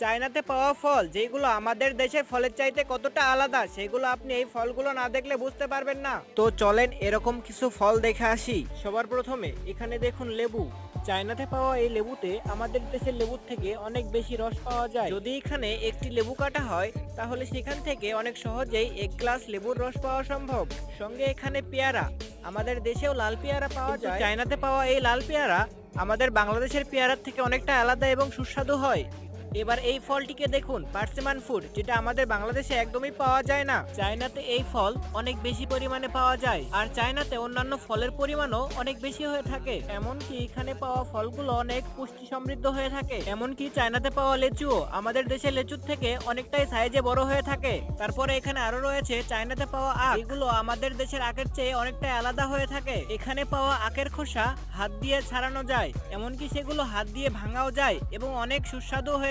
চায়নাতে পাওয়া ফল যেগুলো আমাদের দেশের ফলের চাইতে কতটা আলাদা সেগুলো আপনি এই ফলগুলো না দেখলে বুঝতে পারবেন না। তো চলেন এরকম কিছু ফল দেখে আসি। সবার প্রথমে এখানে দেখুন লেবু। চায়নাতে পাওয়া এই লেবুতে আমাদের দেশের লেবুর থেকে অনেক বেশি রস পাওয়া যায়। যদি এখানে একটি লেবু কাটা হয় তাহলে সেখান থেকে অনেক সহজেই 1 গ্লাস লেবুর রস পাওয়া সম্ভব। সঙ্গে এখানে পেয়ারা, আমাদের দেশেও লাল পেয়ারা পাওয়া যায়, চায়নাতে পাওয়া এই লাল পেয়ারা আমাদের বাংলাদেশের পেয়ারার থেকে অনেকটা আলাদা এবং সুস্বাদু হয়। এবার এই ফলটিকে দেখুন, পার্সিমান ফ্রুট, যেটা আমাদের বাংলাদেশে একদমই পাওয়া যায় না। চায়নাতে এই ফল অনেক বেশি পরিমাণে পাওয়া যায়, আর চায়নাতে অন্যান্য ফলের পরিমাণও অনেক বেশি হয়ে থাকে। এমনকি এখানে পাওয়া ফলগুলো অনেক পুষ্টি সমৃদ্ধ হয়ে থাকে। এমনকি চায়নাতে পাওয়া লেচুও আমাদের দেশের লেচুর থেকে অনেকটাই সাইজে বড় হয়ে থাকে। তারপরে এখানে আরো রয়েছে চায়নাতে পাওয়া আখ, এগুলো আমাদের দেশের আখের চেয়ে অনেকটাই আলাদা হয়ে থাকে। এখানে পাওয়া আখের খোসা হাত দিয়ে ছাড়ানো যায়, এমনকি সেগুলো হাত দিয়ে ভাঙাও যায় এবং অনেক সুস্বাদু হয়ে